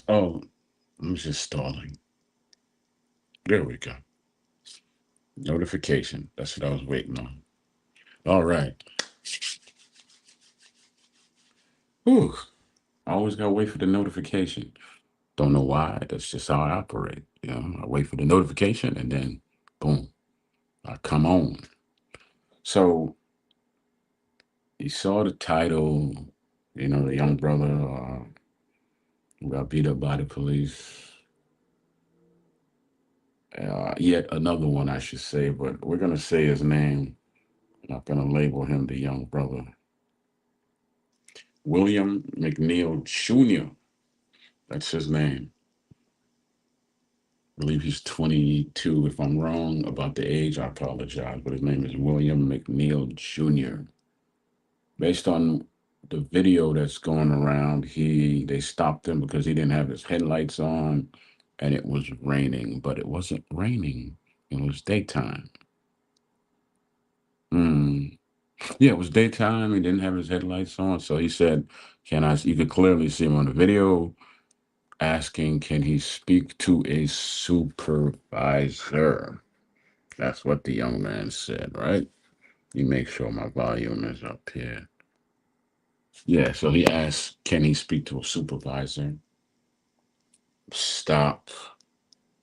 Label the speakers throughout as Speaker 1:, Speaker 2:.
Speaker 1: Oh, I'm just stalling. There we go. Notification. That's what I was waiting on. All right. Whew. I always gotta wait for the notification. Don't know why. That's just how I operate. I wait for the notification and then boom, I come on. So you saw the title, the young brother who got beat up by the police. Yet another one, I should say, but we're gonna say his name. I'm not gonna label him the young brother. William McNeil Jr. That's his name. I believe he's 22. If I'm wrong about the age, I apologize. But his name is William McNeil Jr. Based on the video that's going around, they stopped him because he didn't have his headlights on, and it was raining. But it wasn't raining; it was daytime. Mm. Yeah, it was daytime. He didn't have his headlights on, so he said, "Can I?" You could clearly see him on the video asking, "Can he speak to a supervisor?" That's what the young man said, right? You make sure my volume is up here. Yeah, so he asked, "Can he speak to a supervisor?" Stop.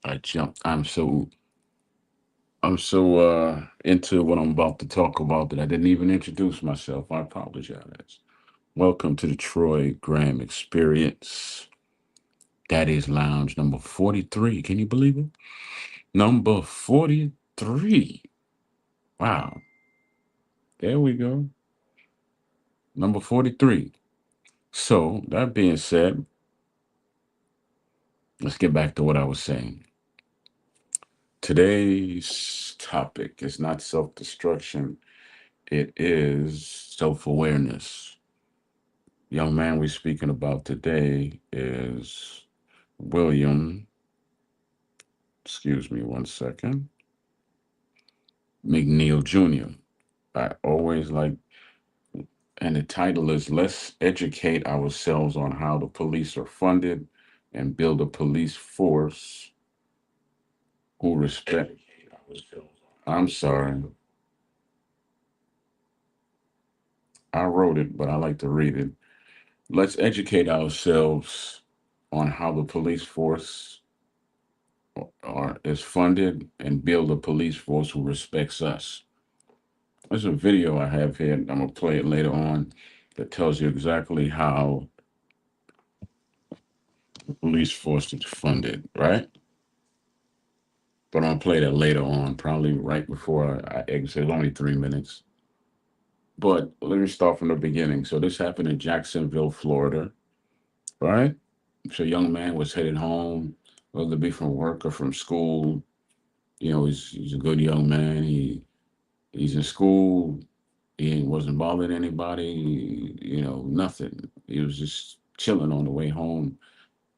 Speaker 1: I jumped. I'm so into what I'm about to talk about that I didn't even introduce myself. I apologize. Welcome to the Troy Graham Experience. Daddies Lounge number 43. Can you believe it? Number 43. Wow. There we go. Number 43. So, that being said, let's get back to what I was saying. Today's topic is not self destruction, it is self awareness. Young man we're speaking about today is William, excuse me one second, McNeil Jr. I always like, and the title is Let's Educate Ourselves on How the Police Are Funded and Build a Police Force who respect. I'm sorry, I wrote it, but I like to read it. Let's educate ourselves on how the police force is funded and build a police force who respects us. There's a video I have here. I'm gonna play it later on that tells you exactly how the police force is funded, right? But I'm gonna play that later on, probably right before I exit. It's only 3 minutes. But let me start from the beginning. So this happened in Jacksonville, Florida, right? So a young man was headed home, whether it be from work or from school. He's a good young man. He's in school. He wasn't bothering anybody. Nothing. He was just chilling on the way home.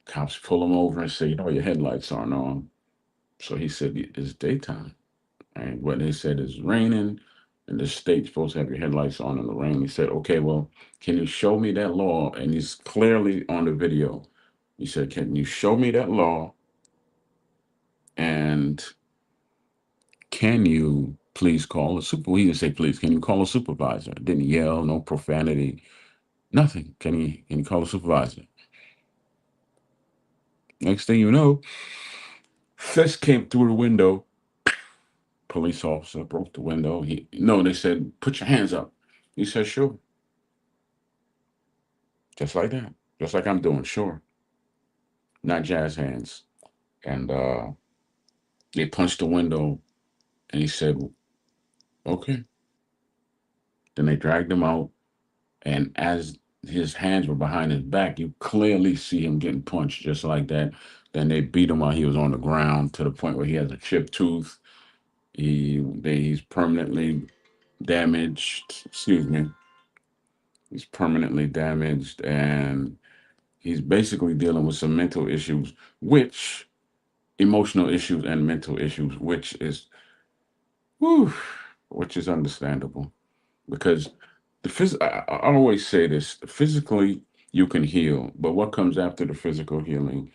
Speaker 1: Cops pull him over and say, your headlights aren't on. So he said, it's daytime. And what they said is raining, and the state's supposed to have your headlights on in the rain. He said, okay, well, can you show me that law? And he's clearly on the video. He said, can you show me that law? And can you please call a super? He didn't say please. Can you call a supervisor? Didn't yell, no profanity, nothing. Can you call a supervisor? Next thing you know, fist came through the window. Police officer broke the window. They said, put your hands up. He said, sure. Just like that. Just like I'm doing, sure. Not jazz hands. And they punched the window and he said, okay. Then they dragged him out. And as his hands were behind his back, you clearly see him getting punched just like that. Then they beat him while he was on the ground to the point where he has a chipped tooth. He's permanently damaged. Excuse me. He's permanently damaged, and he's basically dealing with some mental issues, which emotional issues and mental issues, whew, which is understandable because I always say this physically. you can heal. But what comes after the physical healing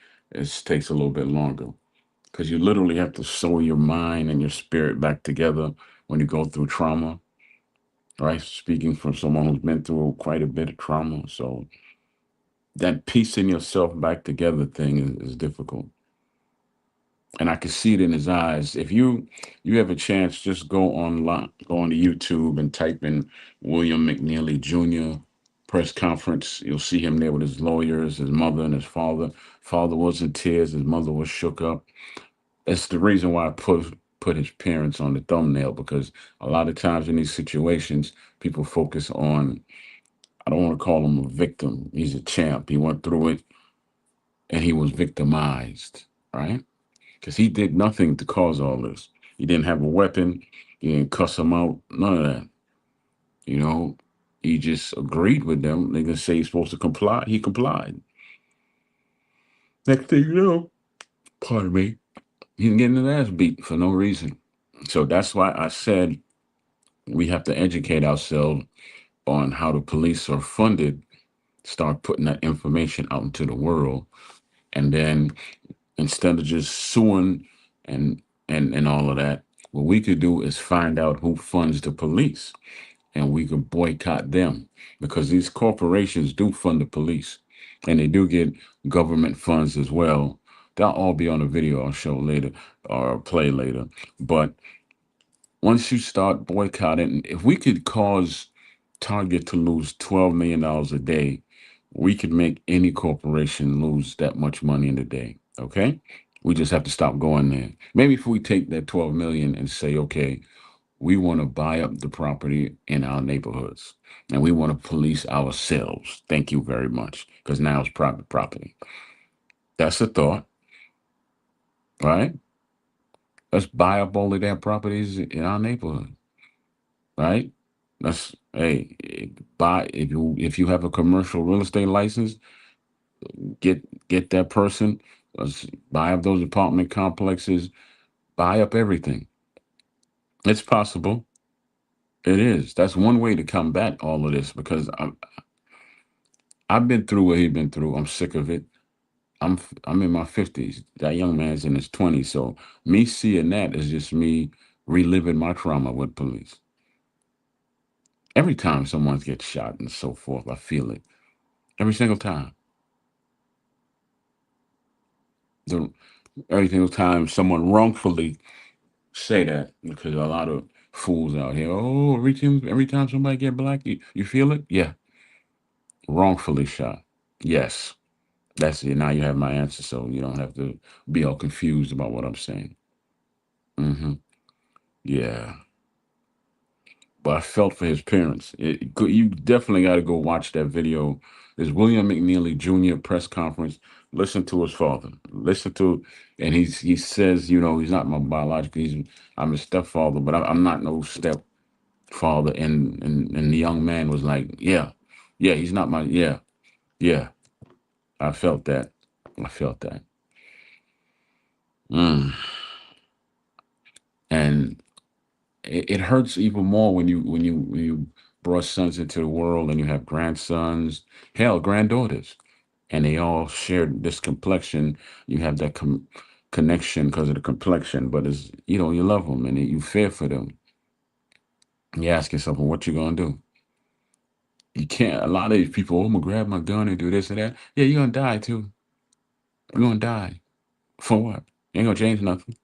Speaker 1: takes a little bit longer because you literally have to sew your mind and your spirit back together when you go through trauma, right? Speaking from someone who's been through quite a bit of trauma. So that piecing yourself back together thing is difficult. And I can see it in his eyes. If you have a chance, just go online, go on to YouTube and type in William McNeely Jr. press conference. You'll see him there with his lawyers, his mother, and his father. Father was in tears. His mother was shook up. That's the reason why I put his parents on the thumbnail because a lot of times in these situations, people focus on. I don't want to call him a victim. He's a champ. He went through it and he was victimized, right? Because he did nothing to cause all this. He didn't have a weapon. He didn't cuss them out. None of that. You know, he just agreed with them. They can say he's supposed to comply. He complied. Next thing you know, pardon me, he's getting his ass beat for no reason. So that's why I said we have to educate ourselves on how the police are funded, start putting that information out into the world. And then instead of just suing and and all of that, what we could do is find out who funds the police and we could boycott them because these corporations do fund the police and they do get government funds as well. They'll all be on a video I'll show later or play later. But once you start boycotting, if we could cause Target to lose $12 million a day, we could make any corporation lose that much money in a day. Okay? We just have to stop going there. Maybe if we take that 12 million and say, okay, we want to buy up the property in our neighborhoods and we want to police ourselves. Thank you very much. Because now it's private property. That's a thought, right? Let's buy up all of their properties in our neighborhood, right? That's hey, buy if you have a commercial real estate license, get that person. Let's buy up those apartment complexes, buy up everything. It's possible. It is. That's one way to combat all of this because I've been through what he's been through. I'm sick of it. I'm in my 50s. That young man's in his 20s. So me seeing that is just me reliving my trauma with police. Every time someone gets shot and so forth, I feel it. Every single time. The, every single time someone wrongfully say that because a lot of fools out here. Oh, every time somebody get black, you feel it? Yeah, wrongfully shot. Yes, that's it. Now you have my answer, so you don't have to be all confused about what I'm saying. Hmm. Yeah, but I felt for his parents. You definitely got to go watch that video. There's William McNeely Jr. press conference. Listen to his father. Listen to, and he says, he's not my biological. I'm his stepfather, but I'm not no stepfather. And the young man was like, yeah, he's not my yeah. I felt that. I felt that. Mm. And it hurts even more when you brought sons into the world and you have grandsons, hell, granddaughters, and they all share this complexion. You have that connection because of the complexion, but it's you love them and you fear for them. You ask yourself, well, what you gonna do? You can't. A lot of these people, oh, I'm gonna grab my gun and do this and that. Yeah, you're gonna die too. You're gonna die for what? Ain't gonna change nothing.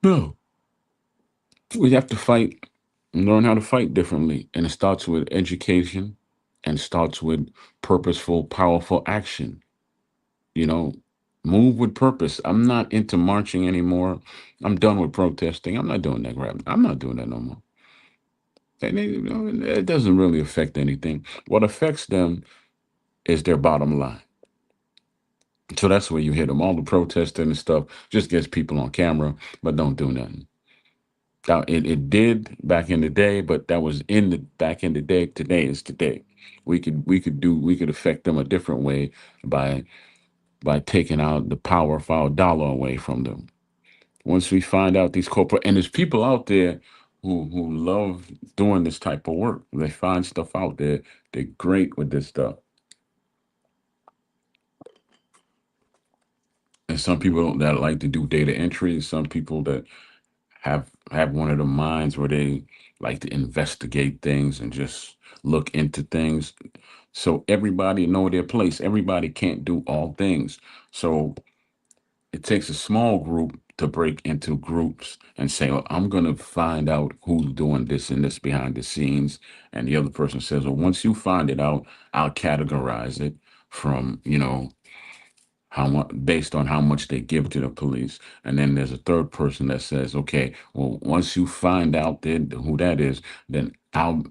Speaker 1: No, we have to fight and learn how to fight differently. And it starts with education and starts with purposeful, powerful action. You know, move with purpose. I'm not into marching anymore. I'm done with protesting. I'm not doing that crap. I'm not doing that no more. It doesn't really affect anything. What affects them is their bottom line. So that's where you hit them. All the protesting and stuff just gets people on camera, but don't do nothing. Now, it did back in the day, but that was in the back in the day. Today is today. We could affect them a different way by taking out the power of our dollar away from them. Once we find out these corporate and there's people out there, who love doing this type of work. They find stuff out there. They're great with this stuff. And some people that like to do data entry. Some people that have one of the minds where they like to investigate things and just look into things. So everybody know their place. Everybody can't do all things. So it takes a small group to break into groups and say, well, I'm going to find out who's doing this and this behind the scenes. And the other person says, well, once you find it out, I'll categorize it from, how much based on how much they give to the police. And then there's a third person that says, okay, well, once you find out that who that is, then I'll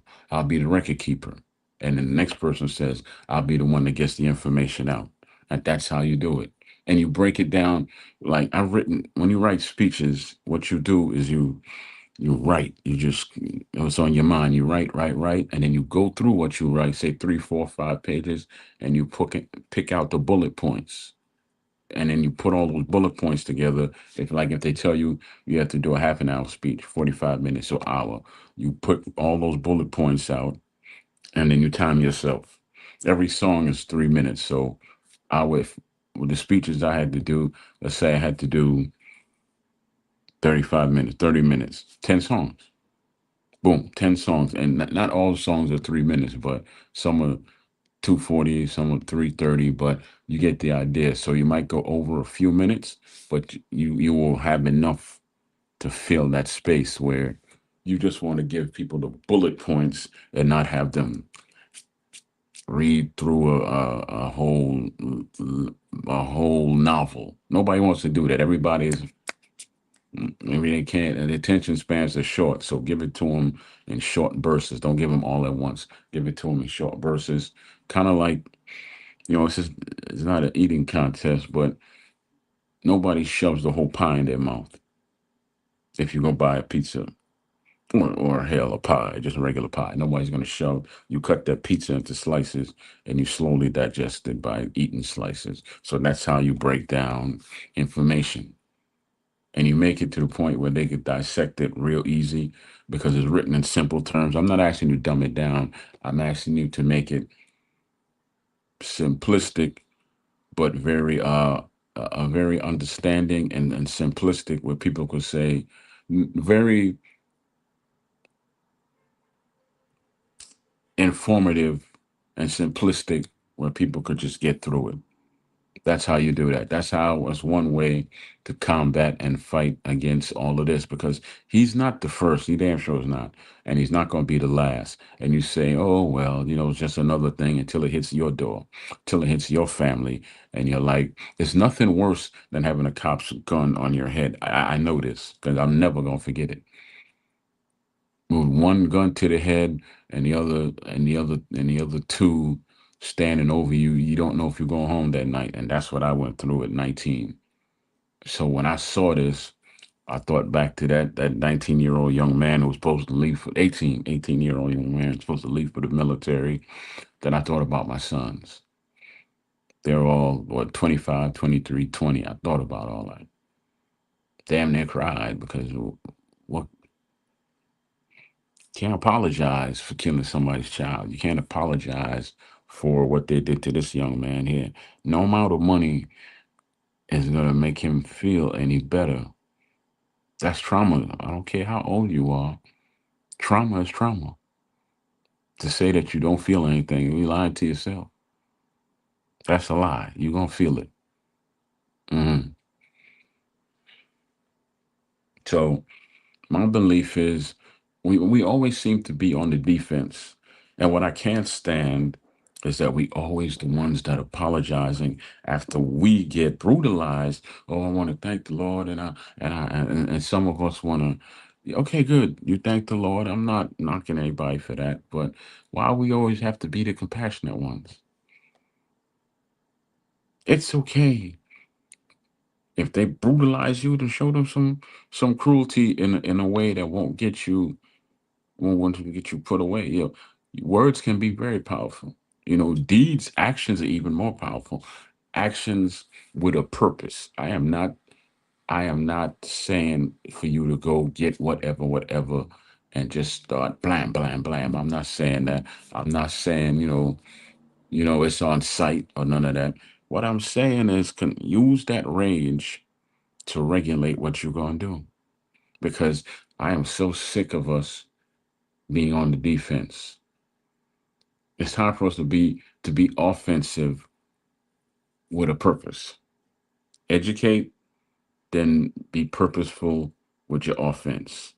Speaker 1: be the record keeper. And then the next person says, I'll be the one that gets the information out. And that's how you do it. And you break it down. Like I've written, when you write speeches, what you do is you write. You just, what's on your mind. You write, and then you go through what you write, say 3, 4, 5 pages, and you pick out the bullet points, and then you put all those bullet points together. If they tell you you have to do a half an hour speech, 45 minutes or hour, you put all those bullet points out, and then you time yourself. Every song is 3 minutes, so I would with the speeches I had to do. Let's say I had to do 35 minutes, 30 minutes, 10 songs. Boom, 10 songs, and not all songs are 3 minutes, but some are 240, some are 330, but you get the idea. So you might go over a few minutes, but you will have enough to fill that space where you just want to give people the bullet points and not have them read through a whole novel. Nobody wants to do that. Everybody is maybe they can't, and the attention spans are short. So give it to them in short bursts. Don't give them all at once. Give it to them in short bursts. Kind of like, it's not an eating contest, but nobody shoves the whole pie in their mouth. If you go buy a pizza or hell, a pie, just a regular pie, nobody's going to shove. You cut that pizza into slices and you slowly digest it by eating slices. So that's how you break down information. And you make it to the point where they could dissect it real easy because it's written in simple terms. I'm not asking you to dumb it down. I'm asking you to make it simplistic but very understanding and simplistic, where people could say very informative and simplistic, where people could just get through it. That's how you do that. That's one way to combat and fight against all of this, because he's not the first. He damn sure is not. And he's not going to be the last. And you say, oh, well, it's just another thing until it hits your door, till it hits your family. And you're like, it's nothing worse than having a cop's gun on your head. I know this because I'm never going to forget it. With one gun to the head and the other two standing over you, you don't know if you're going home that night. And that's what I went through at 19. So when I saw this, I thought back to that 19-year-old young man who was supposed to leave for 18-year-old young man supposed to leave for the military. Then I thought about my sons. They're all, what, 25, 23, 20. I thought about all that. Damn near cried because what can't apologize for killing somebody's child. You can't apologize for what they did to this young man here. No amount of money is gonna make him feel any better. That's trauma. I don't care how old you are. Trauma is trauma. To say that you don't feel anything, you lying to yourself. That's a lie. You're gonna feel it. Mhm. So my belief is we always seem to be on the defense. And what I can't stand is that we always the ones that apologizing after we get brutalized. Oh, I want to thank the Lord, and some of us want to. Okay, good. You thank the Lord. I'm not knocking anybody for that, but why we always have to be the compassionate ones? It's okay if they brutalize you to show them some cruelty in a way that won't want to get you put away. Words can be very powerful. Deeds, actions are even more powerful. Actions with a purpose. I am not saying for you to go get whatever, whatever. and just start blam, blam, blam. I'm not saying that. I'm not saying, it's on site or none of that. What I'm saying is use that rage to regulate what you're going to do. Because I am so sick of us being on the defense. It's time for us to be offensive with a purpose. Educate, then be purposeful with your offense.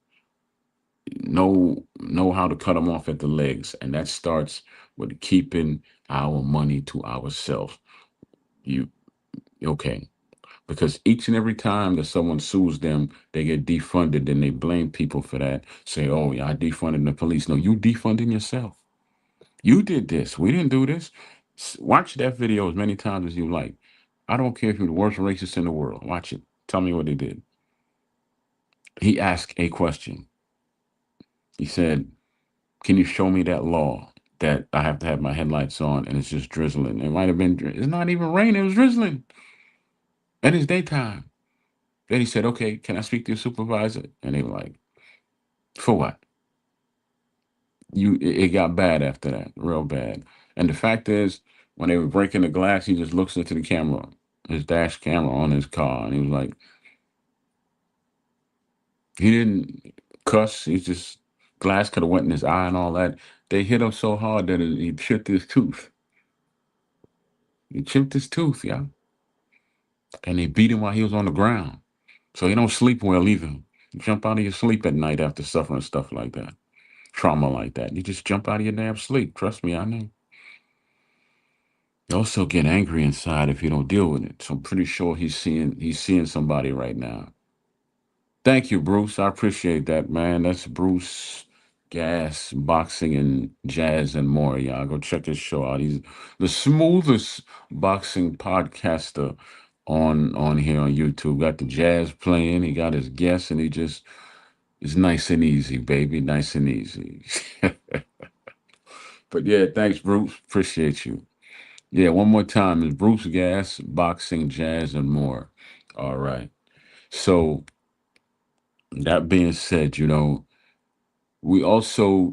Speaker 1: Know how to cut them off at the legs, and that starts with keeping our money to ourselves. You okay? Because each and every time that someone sues them, they get defunded, and they blame people for that. Say, "Oh, yeah, I defunded the police." No, you defunding yourself. You did this. We didn't do this. Watch that video as many times as you like. I don't care if you're the worst racist in the world. Watch it. Tell me what he did. He asked a question. He said, "Can you show me that law that I have to have my headlights on and it's just drizzling? It might have been, it's not even raining, it was drizzling. And it's daytime." Then he said, "Okay, can I speak to your supervisor?" And they were like, "For what?" It got bad after that, real bad. And the fact is, when they were breaking the glass, he just looks into the camera, his dash camera on his car, and he was like, he didn't cuss. He's just glass could have went in his eye and all that. They hit him so hard that he chipped his tooth. He chipped his tooth, yeah. And they beat him while he was on the ground. So you don't sleep well either. You jump out of your sleep at night after suffering stuff like that, trauma like that. You just jump out of your damn sleep. Trust me, I know. You also get angry inside if you don't deal with it. So I'm pretty sure he's seeing somebody right now. Thank you, Bruce. I appreciate that, man. That's Bruce Gas, Boxing and Jazz and more. Y'all go check his show out. He's the smoothest boxing podcaster on here on YouTube. Got the jazz playing. He got his guests, and he just is nice and easy, baby. Nice and easy. But yeah, thanks, Bruce. Appreciate you. Yeah, one more time is Bruce Gas, Boxing, Jazz, and more. All right. So that being said, we also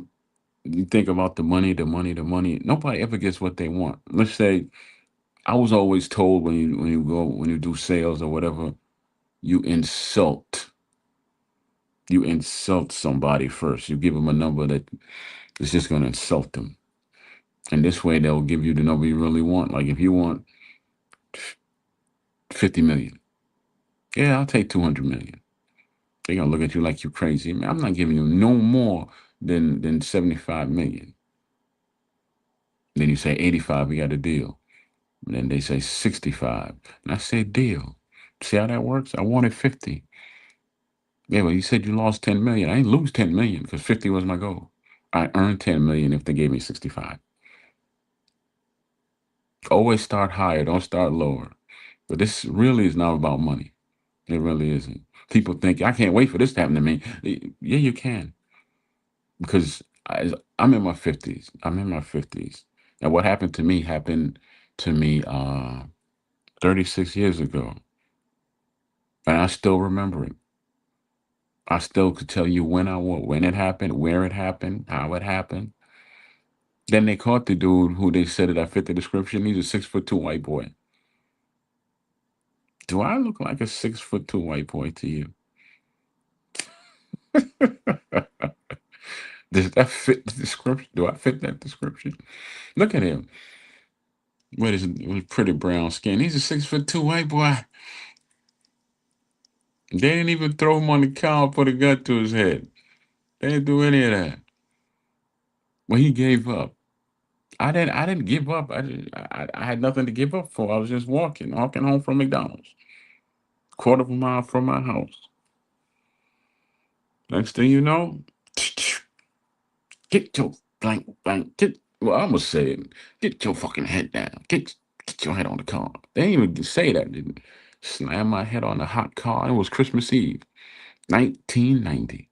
Speaker 1: you think about the money, the money, the money. Nobody ever gets what they want. Let's say I was always told when you do sales or whatever, you insult you insult somebody first. You give them a number that is just going to insult them, and this way they'll give you the number you really want. Like if you want 50 million, yeah, I'll take 200 million. They're gonna look at you like you're crazy. Man, I'm not giving you no more than 75 million. Then you say 85, we got a deal. And then they say 65. And I say deal. See how that works? I wanted 50. Yeah, but you said you lost 10 million. I ain't lose 10 million because 50 was my goal. I earned 10 million if they gave me 65. Always start higher, don't start lower. But this really is not about money. It really isn't. People think I can't wait for this to happen to me. Yeah, you can. Because I'm in my 50s. I'm in my 50s. And what happened to me happened to me 36 years ago. And I still remember it. I still could tell you when it happened, where it happened, how it happened. Then they caught the dude who they said that I fit the description. He's a 6'2" white boy. Do I look like a 6'2" white boy to you? Does that fit the description? Do I fit that description? Look at him with pretty brown skin. He's a 6'2" white boy. They didn't even throw him on the cow and put a gun to his head. They didn't do any of that. Well, he gave up. I didn't give up. I had nothing to give up for. I was just walking home from McDonald's, quarter of a mile from my house. Next thing you know, get your get. Well, I'm gonna say it. Get your fucking head down. Get your head on the car. They didn't even say that. Didn't slam my head on the hot car. It was Christmas Eve, 1990.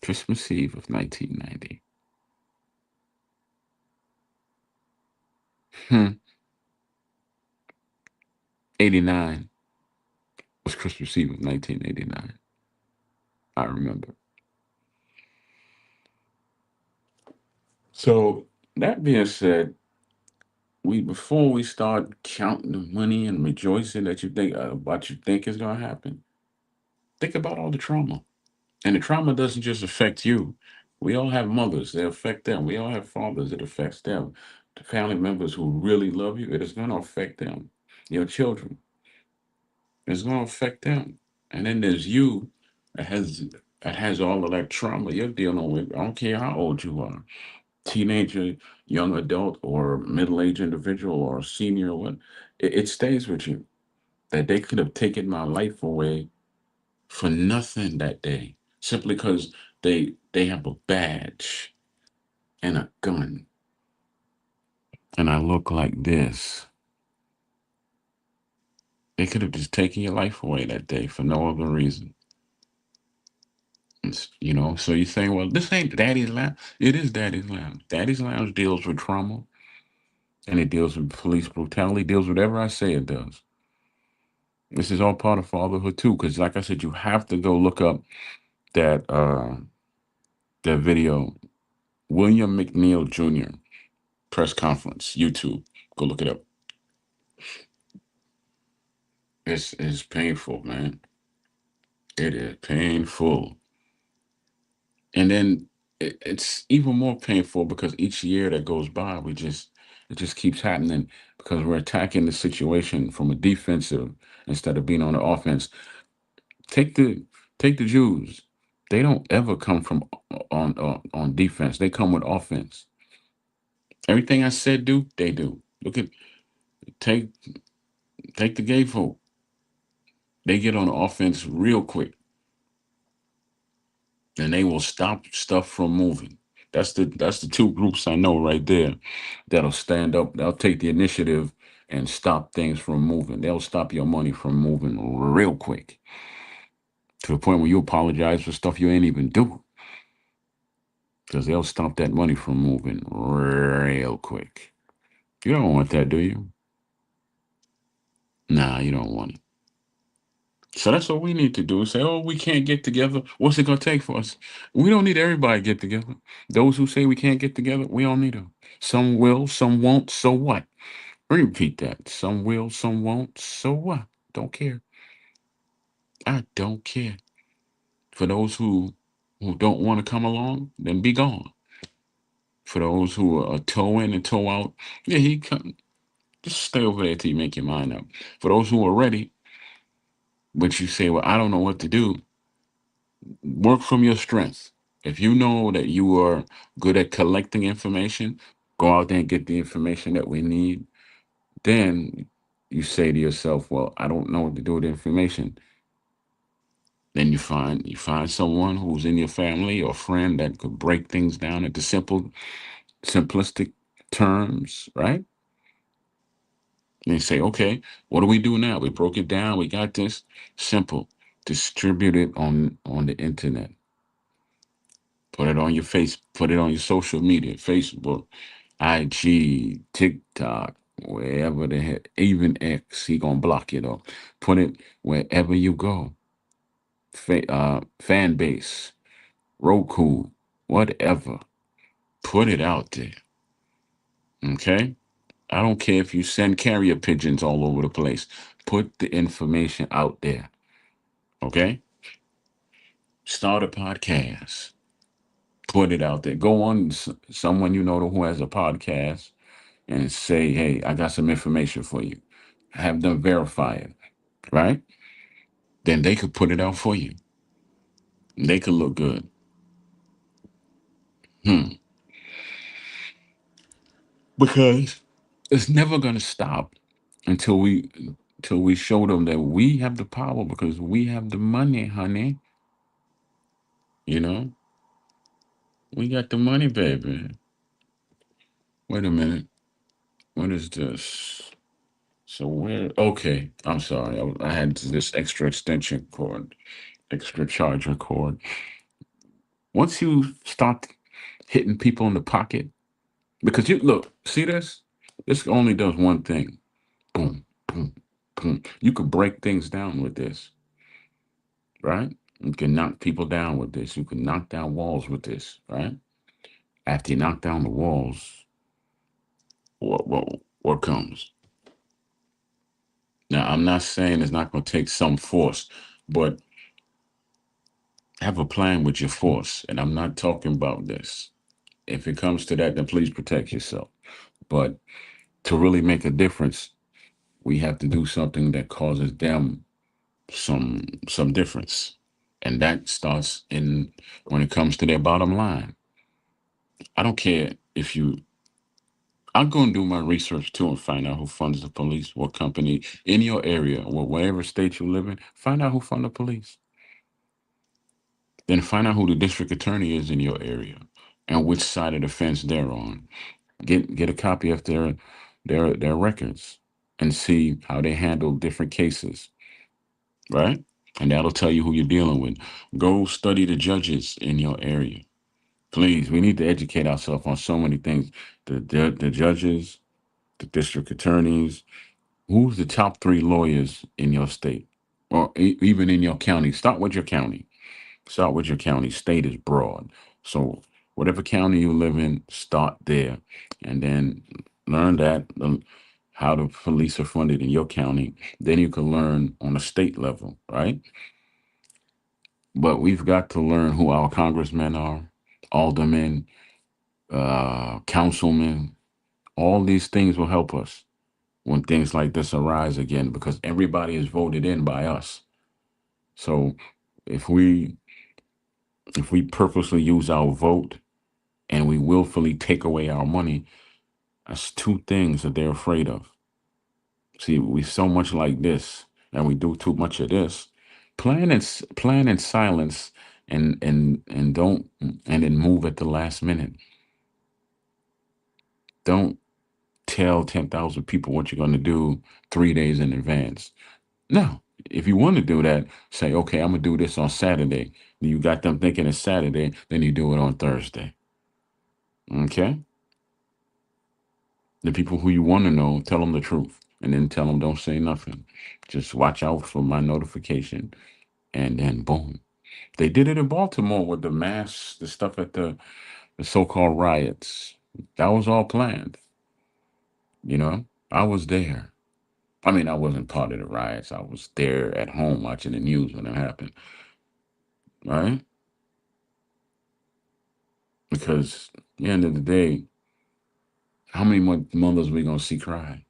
Speaker 1: Christmas Eve of 1990. 89 was Christmas Eve of 1989. I remember. So that being said, we before we start counting the money and rejoicing that you think what you think is going to happen, think about all the trauma. And the trauma doesn't just affect you. We all have mothers, they affect them. We all have fathers, it affects them. The family members who really love you, it is going to affect them. Your children, it's going to affect them. And then there's you that has all of that trauma you're dealing with. I don't care how old you are, teenager, young adult, or middle-aged individual, or senior, or what. It stays with you. That they could have taken my life away for nothing that day, simply because they have a badge and a gun, and I look like this. They could have just taken your life away that day for no other reason. So you saying, well, this ain't Daddy's Lounge. It is Daddy's Lounge. Daddy's Lounge deals with trauma, and it deals with police brutality, deals with whatever I say it does. This is all part of fatherhood too, because like I said, you have to go look up that that video, William McNeil Jr. press conference, YouTube. Go look it up. It's painful, man. It is painful. And then it's even more painful because each year that goes by, it just keeps happening because we're attacking the situation from a defensive instead of being on the offense. Take the take the Jews. They don't ever come from on defense. They come with offense. Everything I said do, they do. Look at take take the gay folk. They get on the offense real quick and they will stop stuff from moving. That's the two groups I know right there that'll stand up. They'll take the initiative and stop things from moving. They'll stop your money from moving real quick to the point where you apologize for stuff you ain't even do because they'll stop that money from moving real quick. You don't want that, do you? Nah, you don't want it. So that's what we need to do. Say, oh, we can't get together. What's it gonna take for us? We don't need everybody to get together. Those who say we can't get together, we don't need them. Some will, some won't. So what? Repeat that. Some will, some won't. So what? Don't care. I don't care. For those who don't want to come along, then be gone. For those who are toe in and toe out, yeah, he come. Just stay over there till you make your mind up. For those who are ready, but you say, well, I don't know what to do. Work from your strengths. If you know that you are good at collecting information, go out there and get the information that we need. Then you say to yourself, well, I don't know what to do with the information. Then you find someone who's in your family or friend that could break things down into simplistic terms, right? And you say, okay, what do we do now? We broke it down, we got this. Simple. Distribute it on the internet. Put it on your face, put it on your social media, Facebook, IG, TikTok, wherever the heck, even X, he gonna block it up. Put it wherever you go. Fan base, Roku, whatever. Put it out there. Okay? I don't care if you send carrier pigeons all over the place. Put the information out there. Okay? Start a podcast. Put it out there. Go on someone you know who has a podcast and say, hey, I got some information for you. Have them verify it, right? Then they could put it out for you. They could look good. Hmm. Because it's never gonna stop until we show them that we have the power because we have the money, honey. You know, we got the money, baby. Wait a minute. What is this? So where? Okay, I'm sorry. I had this extra extension cord, extra charger cord. Once you start hitting people in the pocket, because you look, see this? This only does one thing. Boom, boom, boom. You could break things down with this, right? You can knock people down with this. You can knock down walls with this, right? After you knock down the walls, what comes? Now, I'm not saying it's not going to take some force, but have a plan with your force. And I'm not talking about this. If it comes to that, then please protect yourself. But to really make a difference, we have to do something that causes them some difference. And that starts in when it comes to their bottom line. I don't care if you I'm going to do my research too and find out who funds the police, what company in your area, or whatever state you live in. Find out who fund the police. Then find out who the district attorney is in your area and which side of the fence they're on. Get a copy of their records and see how they handle different cases, right? And that'll tell you who you're dealing with. Go study the judges in your area. Please, we need to educate ourselves on so many things. The judges, the district attorneys, who's the top three lawyers in your state or even in your county? Start with your county. Start with your county. State is broad. So, whatever county you live in, start there. And then learn that how the police are funded in your county. Then you can learn on a state level, right? But we've got to learn who our congressmen are, aldermen, councilmen. All these things will help us when things like this arise again because everybody is voted in by us. So if we if we purposely use our vote and we willfully take away our money, that's two things that they're afraid of. See, we so much like this and we do too much of this. Plan in silence and don't and then move at the last minute. Don't tell 10,000 people what you're going to do 3 days in advance. No, if you want to do that, say, okay, I'm gonna do this on Saturday. You got them thinking it's Saturday, then you do it on Thursday. Okay? The people who you want to know, tell them the truth. And then tell them don't say nothing. Just watch out for my notification. And then boom. They did it in Baltimore with the stuff at the so-called riots. That was all planned. You know? I was there. I mean, I wasn't part of the riots. I was there at home watching the news when it happened. Right? Because at the end of the day, how many more mothers we gonna see cry?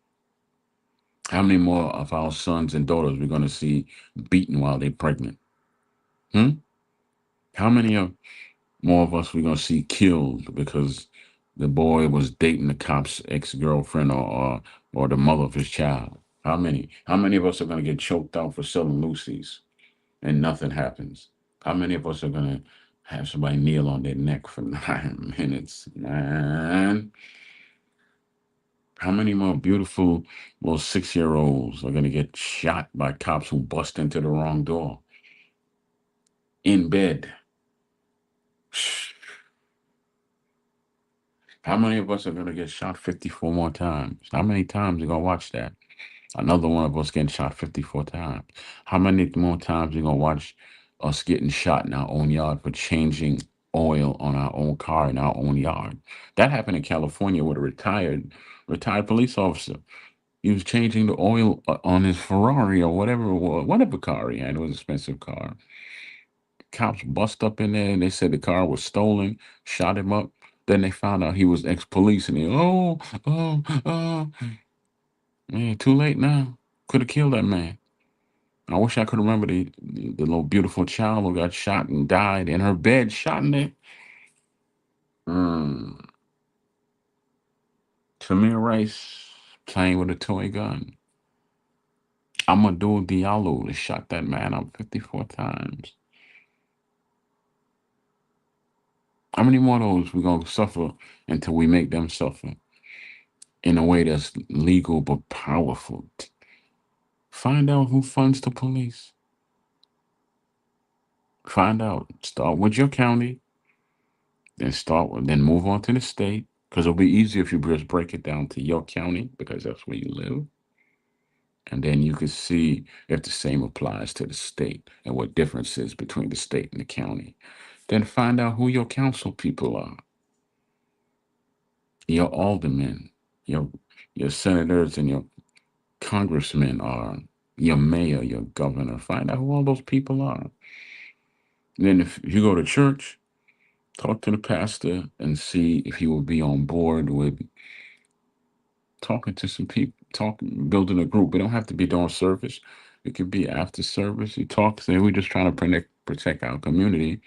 Speaker 1: How many more of our sons and daughters we gonna see beaten while they're pregnant? Hmm? How many of more of us we gonna see killed because the boy was dating the cop's ex-girlfriend or the mother of his child? How many? How many of us are gonna get choked out for selling Lucy's and nothing happens? How many of us are gonna have somebody kneel on their neck for 9 minutes? Man, how many more beautiful little 6 year olds are going to get shot by cops who bust into the wrong door in bed? How many of us are going to get shot 54 more times? How many times are you going to watch that? Another one of us getting shot 54 times. How many more times are you going to watch us getting shot in our own yard for changing oil on our own car in our own yard? That happened in California with a retired police officer. He was changing the oil on his Ferrari or whatever it was, whatever car he had. It was an expensive car. Cops bust up in there and they said the car was stolen, shot him up. Then they found out he was ex-police and man, too late now. Could have killed that man. I wish I could remember the little beautiful child who got shot and died in her bed, shot in there. Mm. Tamir Rice playing with a toy gun. Amadou Diallo shot that man up 54 times. How many more of those we gonna suffer until we make them suffer in a way that's legal but powerful? Find out who funds the police. Find out. Start with your county, then move on to the state. Because it'll be easier if you just break it down to your county because that's where you live. And then you can see if the same applies to the state and what differences between the state and the county. Then find out who your council people are. your aldermen, your your senators, and your congressmen are, your mayor, your governor. Find out who all those people are. And then if you go to church, talk to the pastor and see if he will be on board with talking to some people, talking, building a group. It don't have to be during service. It could be after service. You talk, say we're just trying to protect our community,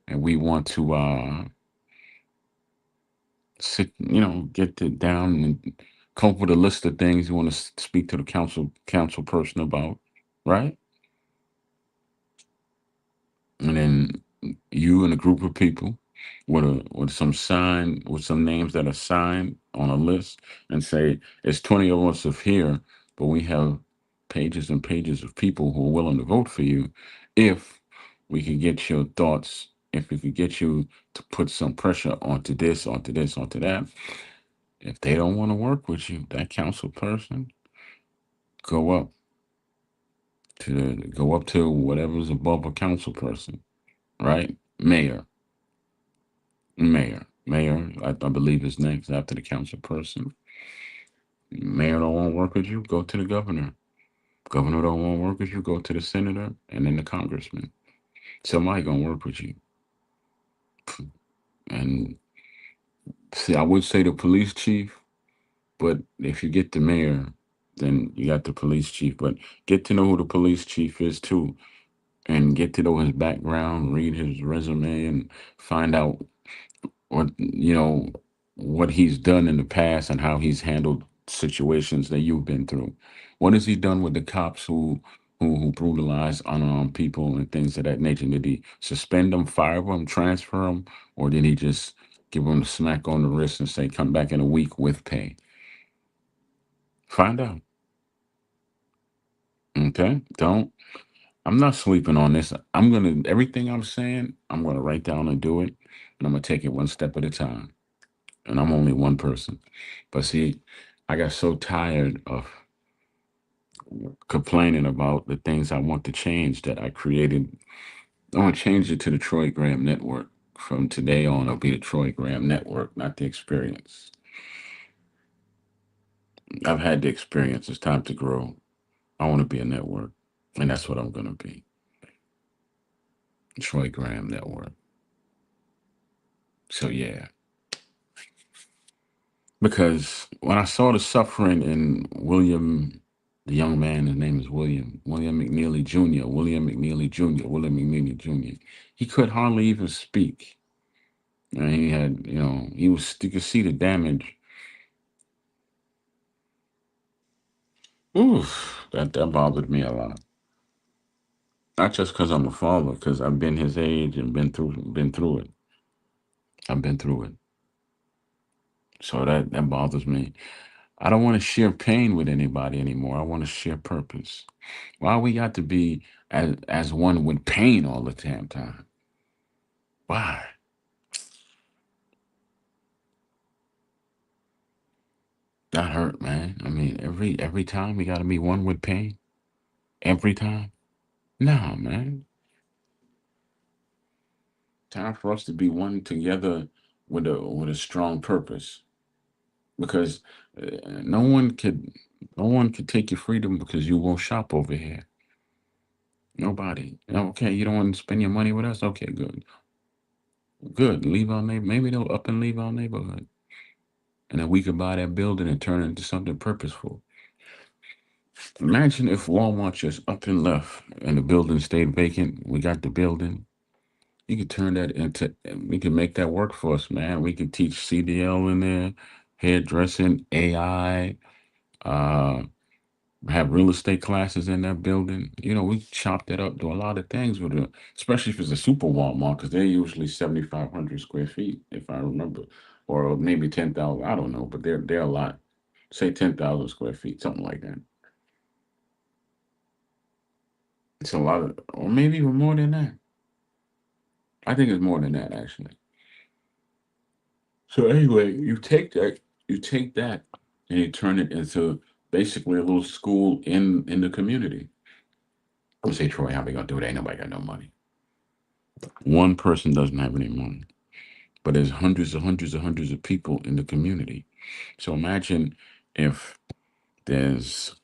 Speaker 1: and we want to sit, get it down and come up with a list of things you want to speak to the council person about, right? And then you and a group of people with some names that are signed on a list and say it's 20 of us of here, but we have pages and pages of people who are willing to vote for you. If we could get your thoughts, if we could get you to put some pressure onto this, onto this, onto that. If they don't want to work with you, that council person, go up go up to whatever's above a council person, right? Mayor. I believe is next after the council person. Mayor don't want to work with you, go to the governor. Governor don't want to work with you, go to the senator and then the congressman. Somebody gonna work with you. And see, I would say the police chief, but if you get the mayor, then you got the police chief. But get to know who the police chief is too, and get to know his background, read his resume, and find out what he's done in the past and how he's handled situations that you've been through. What has he done with the cops who brutalize unarmed people and things of that nature? Did he suspend them, fire them, transfer them, or did he just give them a smack on the wrist and say, "Come back in a week with pay"? Find out. Okay, don't. I'm not sleeping on this. Everything I'm saying, I'm gonna write down and do it, and I'm gonna take it one step at a time. And I'm only one person. But see, I got so tired of complaining about the things I want to change that I created. I want to change it to the Troy Graham Network. From today on, it'll be the Troy Graham Network, not the experience. I've had the experience. It's time to grow. I want to be a network, and that's what I'm going to be. Troy Graham Network. So, yeah. Because when I saw the suffering in William, the young man, his name is William McNeely Jr., William McNeely Jr., he could hardly even speak. And he had, you could see the damage. Oof, that bothered me a lot. Not just because I'm a father, because I've been his age and been through it. I've been through it. So that bothers me. I don't want to share pain with anybody anymore. I want to share purpose. Why we got to be as one with pain all the damn time? Why? That hurt, man. I mean, every time we got to be one with pain. Every time. No, man. Time for us to be one together with a strong purpose. Because no one could no one could take your freedom because you won't shop over here. Nobody. Okay, you don't want to spend your money with us. Okay, good, good. Leave our neighbor. Maybe they'll up and leave our neighborhood, and then we could buy that building and turn it into something purposeful. Imagine if Walmart just up and left and the building stayed vacant. We got the building. You could turn that into. We could make that work for us, man. We could teach CDL in there, hairdressing, AI. Uh, have real estate classes in that building. We chop that up, do a lot of things with it, especially if it's a super Walmart, because they're usually 7,500 square feet, if I remember, or maybe 10,000. I don't know, but they're a lot. Say 10,000 square feet, something like that. It's a lot of, or maybe even more than that. I think it's more than that actually. So anyway, you take that, and you turn it into basically a little school in the community. I say, Troy, how we gonna do it? Ain't nobody got no money. One person doesn't have any money. but there's hundreds of people in the community. So imagine if there's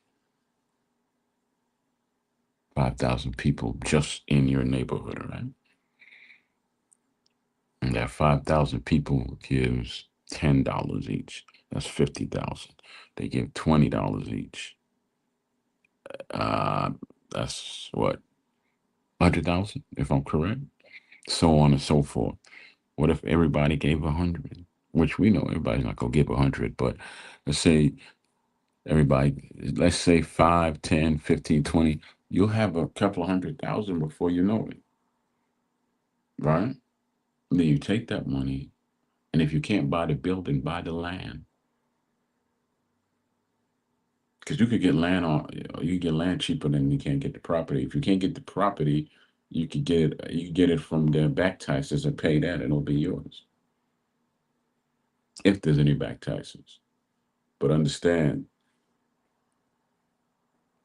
Speaker 1: 5,000 people just in your neighborhood, right? And that 5,000 people gives $10 each. That's 50,000. They give $20 each. Uh, that's what, 100,000, if I'm correct? So on and so forth. What if everybody gave 100? Which we know everybody's not gonna give 100, but let's say everybody, let's say 5, 10, 15, 20. You'll have a couple of 100,000 before you know it, right? Then you take that money, and if you can't buy the building, buy the land. Because you could get land on, you could get land cheaper than you can't get the property. If you can't get the property, you could get it from their back taxes and pay that, and it'll be yours. If there's any back taxes. But understand,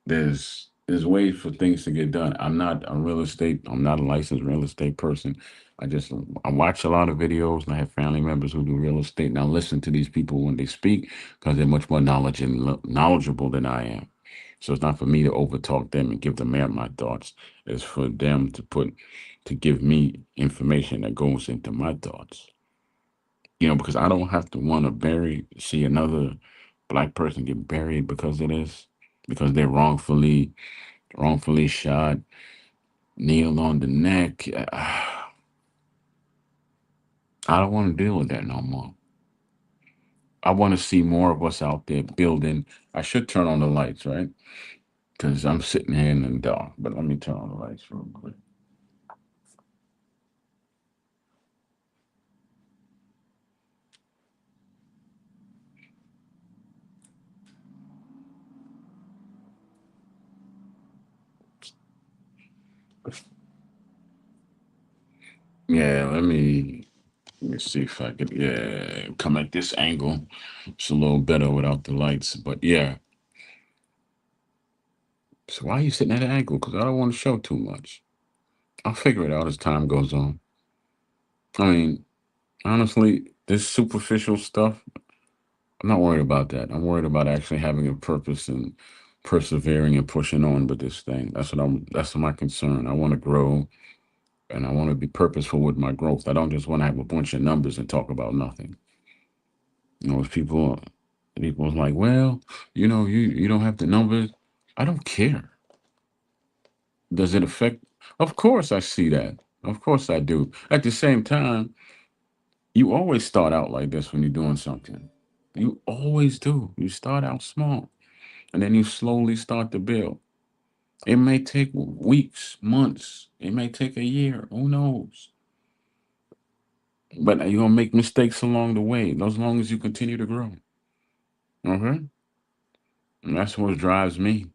Speaker 1: there's ways for things to get done. I'm not a real estate. I'm not a licensed real estate person. I just I watch a lot of videos, and I have family members who do real estate. And I listen to these people when they speak because they're much more knowledgeable than I am. So it's not for me to overtalk them and give them my thoughts. It's for them to give me information that goes into my thoughts. Because I don't have to want to see another black person get buried because of this, because they're wrongfully shot, nailed on the neck. I don't want to deal with that no more. I want to see more of us out there building. I should turn on the lights, right? Because I'm sitting here in the dark. But let me turn on the lights real quick. Yeah, let me see if I could, yeah, come at this angle. It's a little better without the lights. But yeah. So why are you sitting at an angle? Because I don't want to show too much. I'll figure it out as time goes on. I mean, honestly, this superficial stuff, I'm not worried about that. I'm worried about actually having a purpose and persevering and pushing on with this thing. That's my concern. I want to grow and I want to be purposeful with my growth. I don't just want to have a bunch of numbers and talk about nothing. If people's like, well, you don't have the numbers. I don't care. Does it affect? Of course I see that. Of course I do. At the same time, you always start out like this when you're doing something. You always do. You start out small and then you slowly start to build. It may take weeks, months. It may take a year. Who knows? But you're gonna make mistakes along the way, as long as you continue to grow. Okay, and that's what drives me.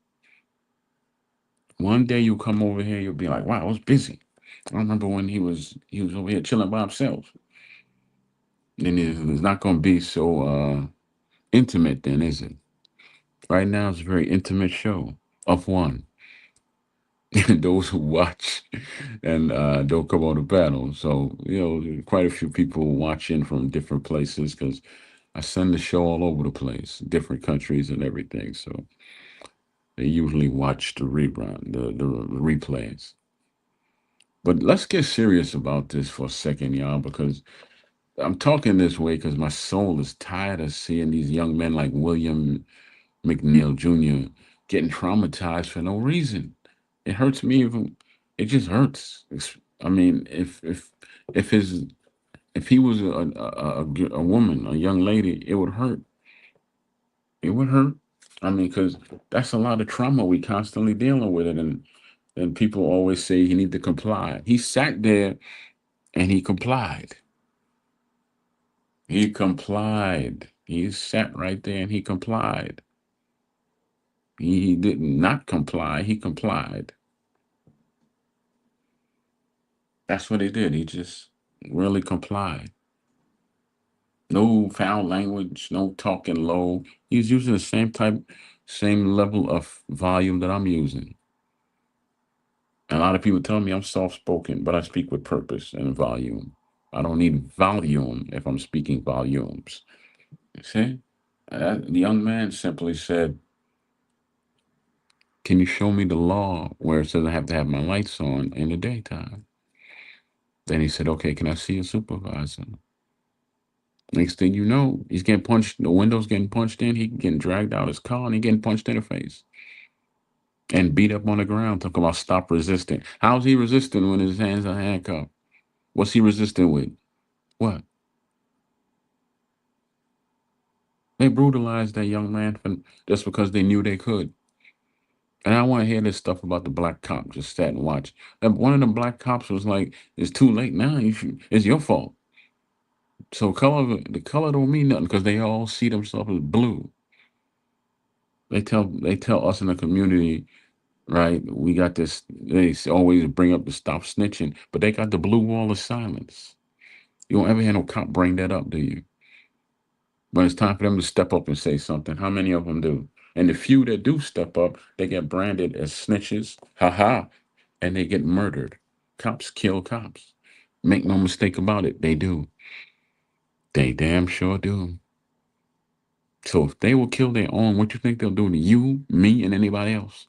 Speaker 1: One day you'll come over here, you'll be like, "Wow, I was busy." I remember when he was over here chilling by himself. Then it's not gonna be so intimate, then, is it? Right now, it's a very intimate show of one. Those who watch and don't come on the panel. So, quite a few people watching from different places because I send the show all over the place, different countries and everything. So they usually watch the rerun, the replays. But let's get serious about this for a second, y'all, because I'm talking this way because my soul is tired of seeing these young men like William McNeil Jr. getting traumatized for no reason. It hurts me even. It just hurts. I mean, if his if he was a woman, a young lady, it would hurt. It would hurt. I mean, because that's a lot of trauma we constantly dealing with it, and people always say he need to comply. He sat there and he complied. He complied. He sat right there and he complied. He did not comply. He complied. That's what he did. He just really complied. No foul language, no talking low. He's using the same level of volume that I'm using. And a lot of people tell me I'm soft spoken, but I speak with purpose and volume. I don't need volume if I'm speaking volumes. You see? The young man simply said, can you show me the law where it says I have to have my lights on in the daytime? Then he said, okay, can I see a supervisor? Next thing you know, he's getting punched. The window's getting punched in. He getting dragged out his car and he getting punched in the face and beat up on the ground. Talking about stop resisting. How's he resisting when his hands are handcuffed? What's he resisting with? What? They brutalized that young man just because they knew they could. And I want to hear this stuff about the black cop. Just sat and watched. And one of the black cops was like, "It's too late now. It's your fault." So the color don't mean nothing because they all see themselves as blue. They tell us in the community, right? We got this. Always bring up the stop snitching, but they got the blue wall of silence. You don't ever hear no cop bring that up, do you? When it's time for them to step up and say something, how many of them do? And the few that do step up, they get branded as snitches, haha, and they get murdered. Cops kill cops. Make no mistake about it, they do. They damn sure do. So if they will kill their own, what you think they'll do to you, me, and anybody else?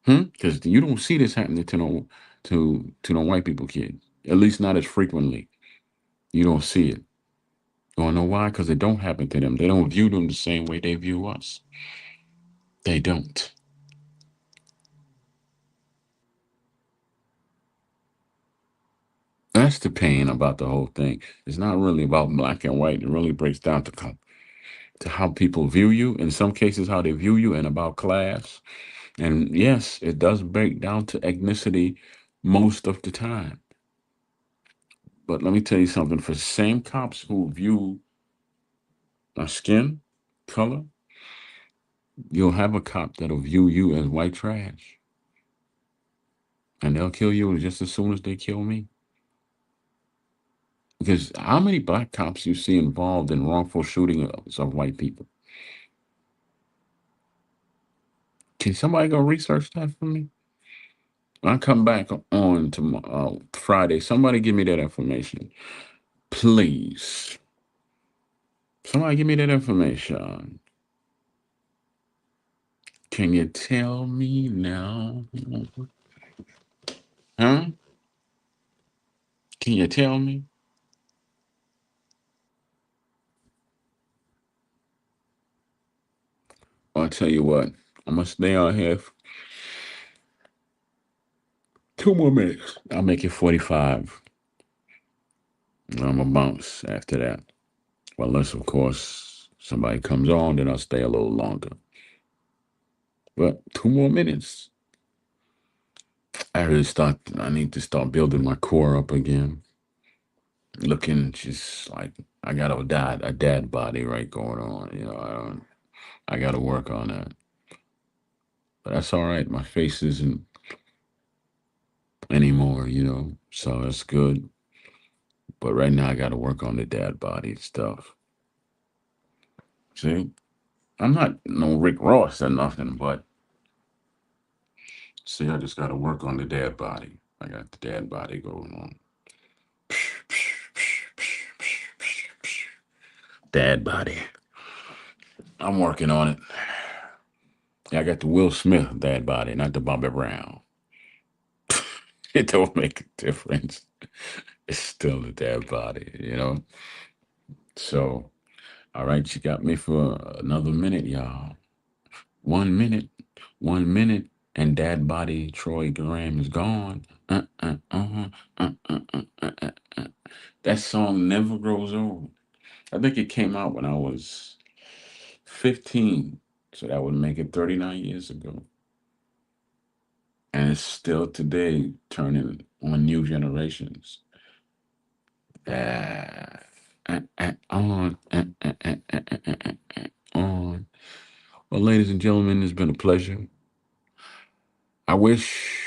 Speaker 1: Because you don't see this happening to no white people kids. At least not as frequently. You don't see it. You wanna know why? Because it don't happen to them. They don't view them the same way they view us. They don't. That's the pain about the whole thing. It's not really about black and white. It really breaks down to how people view you. In some cases, how they view you, and about class. And yes, it does break down to ethnicity most of the time. But let me tell you something. For the same cops who view our skin color, you'll have a cop that'll view you as white trash, and they'll kill you just as soon as they kill me. Because how many black cops you see involved in wrongful shootings of white people? Can somebody go research that for me? I come back on tomorrow, Friday. Somebody give me that information, please. Somebody give me that information. Can you tell me now? Huh? Can you tell me? I'll tell you what. I'm gonna stay on here for 2 more minutes. I'll make it 45. I'm gonna bounce after that. Well, unless of course somebody comes on, then I'll stay a little longer. But 2 more minutes. I need to start building my core up again. Looking just like I got a dad body right going on. I gotta work on that. But that's all right. My face isn't anymore. So that's good. But right now I gotta work on the dad body stuff. See? I'm not no Rick Ross or nothing, but see, I just gotta work on the dad body. I got the dad body going on. Dad body. I'm working on it. Yeah, I got the Will Smith dad body, not the Bobby Brown. It don't make a difference. It's still a dad body. So, all right, you got me for another minute, y'all. 1 minute, 1 minute, and dad body Troy Graham is gone. That song never grows old. I think it came out when I was 15, so that would make it 39 years ago. And it's still today turning on new generations. Ah, on, on. Well, ladies and gentlemen, it's been a pleasure. I wish,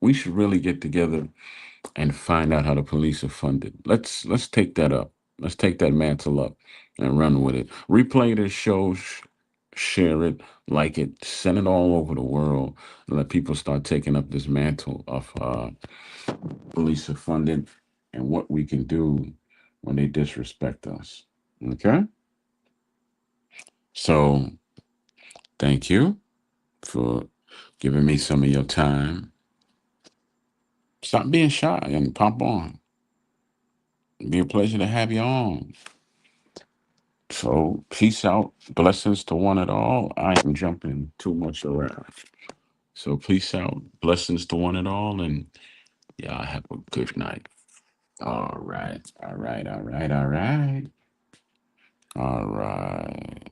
Speaker 1: we should really get together and find out how the police are funded. Let's take that up. Let's take that mantle up and run with it. Replay this show, share it, like it, send it all over the world, and let people start taking up this mantle of police are funded, and what we can do when they disrespect us. Okay? So, thank you for giving me some of your time. Stop being shy and pop on. It'd be a pleasure to have you on. So, peace out. Blessings to one and all. I am jumping too much around. So, peace out. Blessings to one and all. And y'all have a good night. All right. All right. All right. All right. All right.